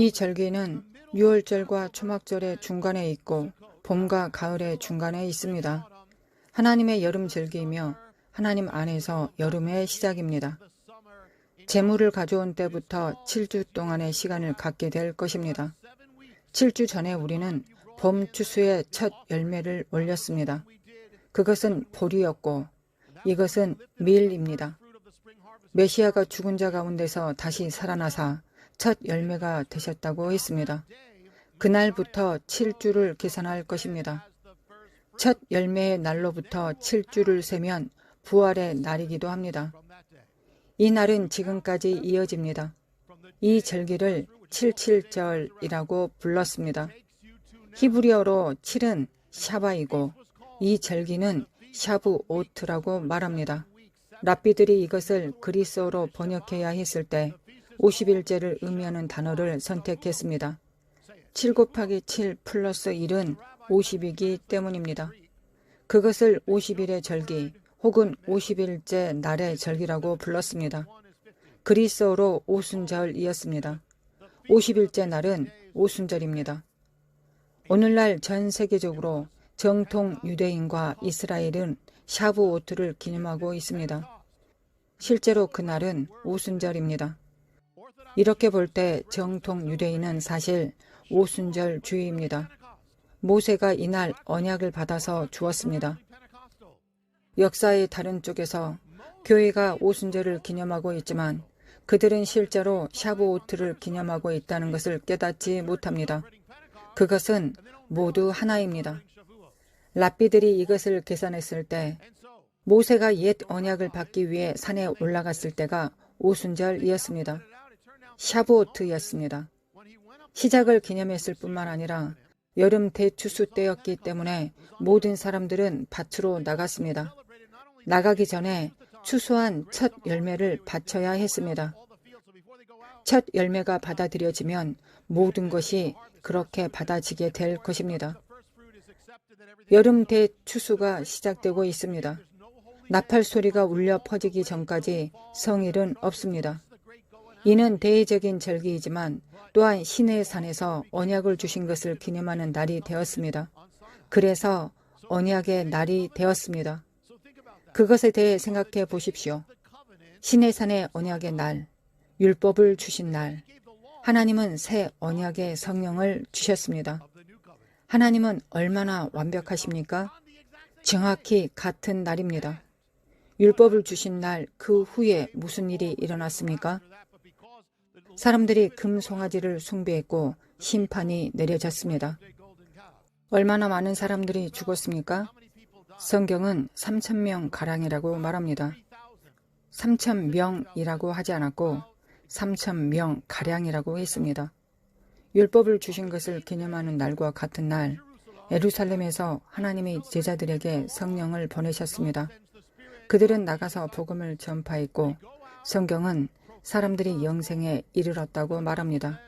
이 절기는 유월절과 초막절의 중간에 있고 봄과 가을의 중간에 있습니다. 하나님의 여름 절기이며 하나님 안에서 여름의 시작입니다. 재물을 가져온 때부터 7주 동안의 시간을 갖게 될 것입니다. 7주 전에 우리는 봄 추수의 첫 열매를 올렸습니다. 그것은 보리였고 이것은 밀입니다. 메시아가 죽은 자 가운데서 다시 살아나사 첫 열매가 되셨다고 했습니다. 그날부터 7주를 계산할 것입니다. 첫 열매의 날로부터 7주를 세면 부활의 날이기도 합니다. 이 날은 지금까지 이어집니다. 이 절기를 7.7절이라고 불렀습니다. 히브리어로 7은 샤바이고 이 절기는 샤부오트라고 말합니다. 랍비들이 이것을 그리스어로 번역해야 했을 때 50일째를 의미하는 단어를 선택했습니다. 7 곱하기 7 플러스 1은 50이기 때문입니다. 그것을 50일의 절기 혹은 50일째 날의 절기라고 불렀습니다. 그리스어로 오순절이었습니다. 50일째 날은 오순절입니다. 오늘날 전 세계적으로 정통 유대인과 이스라엘은 샤부오트를 기념하고 있습니다. 실제로 그날은 오순절입니다. 이렇게 볼 때 정통 유대인은 사실 오순절 주의입니다. 모세가 이날 언약을 받아서 주었습니다. 역사의 다른 쪽에서 교회가 오순절을 기념하고 있지만 그들은 실제로 샤부오트를 기념하고 있다는 것을 깨닫지 못합니다. 그것은 모두 하나입니다. 랍비들이 이것을 계산했을 때 모세가 옛 언약을 받기 위해 산에 올라갔을 때가 오순절이었습니다. 샤부오트였습니다. 시작을 기념했을 뿐만 아니라 여름 대추수 때였기 때문에 모든 사람들은 밭으로 나갔습니다. 나가기 전에 추수한 첫 열매를 바쳐야 했습니다. 첫 열매가 받아들여지면 모든 것이 그렇게 받아지게 될 것입니다. 여름 대추수가 시작되고 있습니다. 나팔 소리가 울려 퍼지기 전까지 성일은 없습니다. 이는 대의적인 절기이지만 또한 신의 산에서 언약을 주신 것을 기념하는 날이 되었습니다. 그래서 언약의 날이 되었습니다. 그것에 대해 생각해 보십시오. 신의 산의 언약의 날, 율법을 주신 날, 하나님은 새 언약의 성령을 주셨습니다. 하나님은 얼마나 완벽하십니까? 정확히 같은 날입니다. 율법을 주신 날 그 후에 무슨 일이 일어났습니까? 사람들이 금송아지를 숭배했고 심판이 내려졌습니다. 얼마나 많은 사람들이 죽었습니까? 성경은 3,000명가량이라고 말합니다. 3,000명이라고 하지 않았고 3,000명가량이라고 했습니다. 율법을 주신 것을 기념하는 날과 같은 날, 예루살렘에서 하나님이 제자들에게 성령을 보내셨습니다. 그들은 나가서 복음을 전파했고 성경은 사람들이 영생에 이르렀다고 말합니다.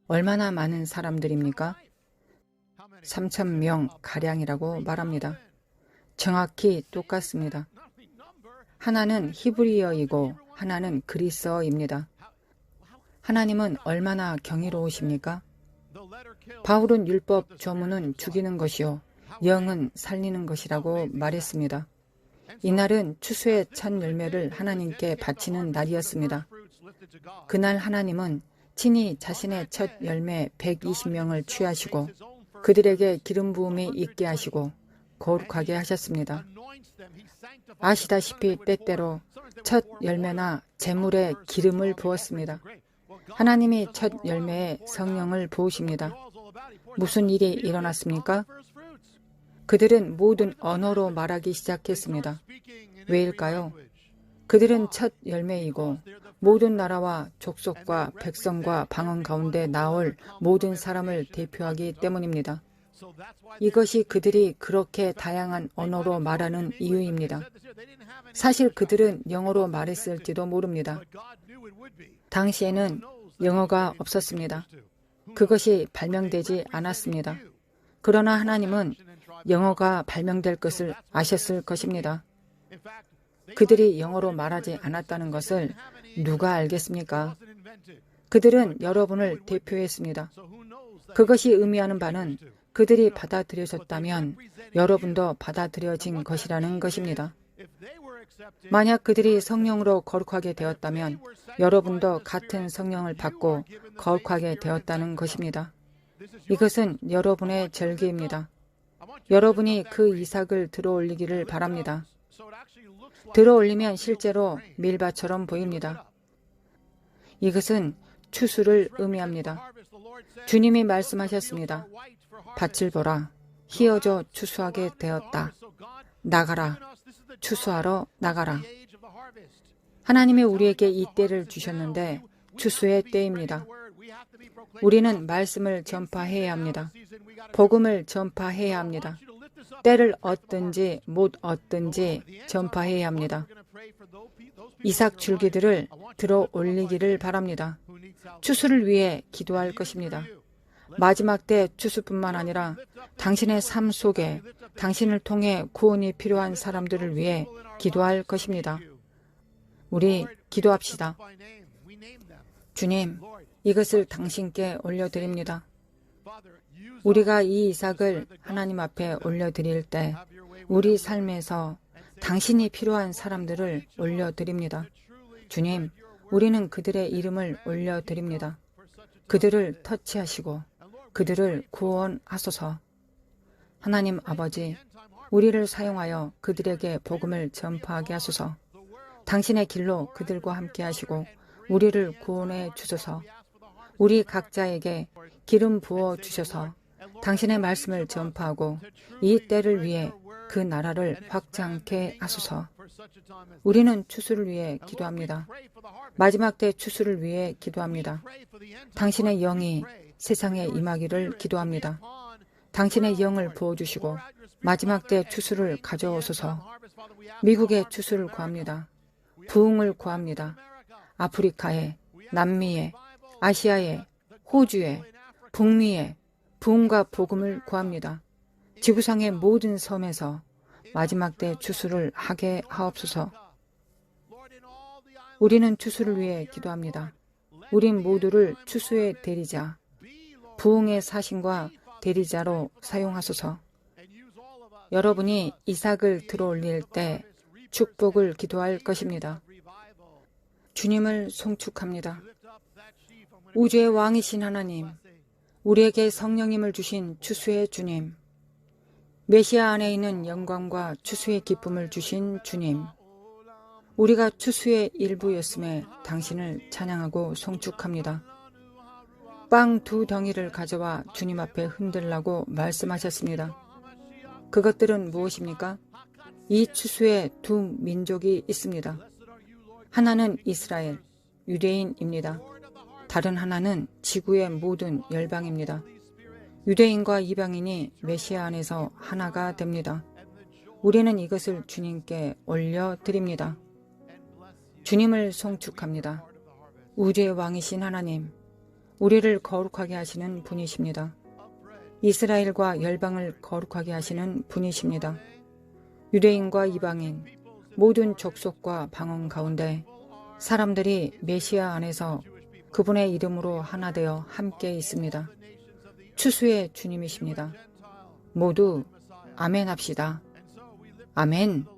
얼마나 많은 사람들입니까? 3,000명가량이라고 말합니다. 정확히 똑같습니다. 하나는 히브리어이고 하나는 그리스어입니다. 하나님은 얼마나 경이로우십니까? 바울은 율법 조문은 죽이는 것이요 영은 살리는 것이라고 말했습니다. 이날은 추수의 첫 열매를 하나님께 바치는 날이었습니다. 그날 하나님은 친히 자신의 첫 열매 120명을 취하시고 그들에게 기름 부음이 있게 하시고 거룩하게 하셨습니다. 아시다시피 때때로 첫 열매나 재물에 기름을 부었습니다. 하나님이 첫 열매에 성령을 부으십니다. 무슨 일이 일어났습니까? 그들은 모든 언어로 말하기 시작했습니다. 왜일까요? 그들은 첫 열매이고 모든 나라와 족속과 백성과 방언 가운데 나올 모든 사람을 대표하기 때문입니다. 이것이 그들이 그렇게 다양한 언어로 말하는 이유입니다. 사실 그들은 영어로 말했을지도 모릅니다. 당시에는 영어가 없었습니다. 그것이 발명되지 않았습니다. 그러나 하나님은 영어가 발명될 것을 아셨을 것입니다. 그들이 영어로 말하지 않았다는 것을 누가 알겠습니까? 그들은 여러분을 대표했습니다. 그것이 의미하는 바는 그들이 받아들여졌다면 여러분도 받아들여진 것이라는 것입니다. 만약 그들이 성령으로 거룩하게 되었다면 여러분도 같은 성령을 받고 거룩하게 되었다는 것입니다. 이것은 여러분의 절기입니다. 여러분이 그 이삭을 들어올리기를 바랍니다. 들어올리면 실제로 밀밭처럼 보입니다. 이것은 추수를 의미합니다. 주님이 말씀하셨습니다. 밭을 보라, 휘어져 추수하게 되었다. 나가라, 추수하러 나가라. 하나님이 우리에게 이 때를 주셨는데 추수의 때입니다. 우리는 말씀을 전파해야 합니다. 복음을 전파해야 합니다. 때를 얻든지 못 얻든지 전파해야 합니다. 이삭 줄기들을 들어 올리기를 바랍니다. 추수를 위해 기도할 것입니다. 마지막 때 추수뿐만 아니라 당신의 삶 속에 당신을 통해 구원이 필요한 사람들을 위해 기도할 것입니다. 우리 기도합시다. 주님, 이것을 당신께 올려드립니다. 우리가 이 이삭을 하나님 앞에 올려드릴 때 우리 삶에서 당신이 필요한 사람들을 올려드립니다. 주님, 우리는 그들의 이름을 올려드립니다. 그들을 터치하시고 그들을 구원하소서. 하나님 아버지, 우리를 사용하여 그들에게 복음을 전파하게 하소서. 당신의 길로 그들과 함께 하시고 우리를 구원해 주소서. 우리 각자에게 기름 부어 주셔서 당신의 말씀을 전파하고 이 때를 위해 그 나라를 확장케 하소서. 우리는 추수를 위해 기도합니다. 마지막 때 추수를 위해 기도합니다. 당신의 영이 세상에 임하기를 기도합니다. 당신의 영을 부어주시고 마지막 때 추수를 가져오소서. 미국의 추수를 구합니다. 부흥을 구합니다. 아프리카에, 남미에, 아시아에, 호주에, 북미에 부흥과 복음을 구합니다. 지구상의 모든 섬에서 마지막 때 추수를 하게 하옵소서. 우리는 추수를 위해 기도합니다. 우린 모두를 추수의 대리자, 부흥의 사신과 대리자로 사용하소서. 여러분이 이삭을 들어올릴 때 축복을 기도할 것입니다. 주님을 송축합니다. 우주의 왕이신 하나님, 우리에게 성령님을 주신 추수의 주님, 메시아 안에 있는 영광과 추수의 기쁨을 주신 주님, 우리가 추수의 일부였음에 당신을 찬양하고 송축합니다. 빵 2덩이를 가져와 주님 앞에 흔들라고 말씀하셨습니다. 그것들은 무엇입니까? 이 추수에 두 민족이 있습니다. 하나는 이스라엘, 유대인입니다. 다른 하나는 지구의 모든 열방입니다. 유대인과 이방인이 메시아 안에서 하나가 됩니다. 우리는 이것을 주님께 올려드립니다. 주님을 송축합니다. 우주의 왕이신 하나님, 우리를 거룩하게 하시는 분이십니다. 이스라엘과 열방을 거룩하게 하시는 분이십니다. 유대인과 이방인, 모든 족속과 방언 가운데 사람들이 메시아 안에서 그분의 이름으로 하나 되어 함께 있습니다. 추수의 주님이십니다. 모두 아멘 합시다. 아멘.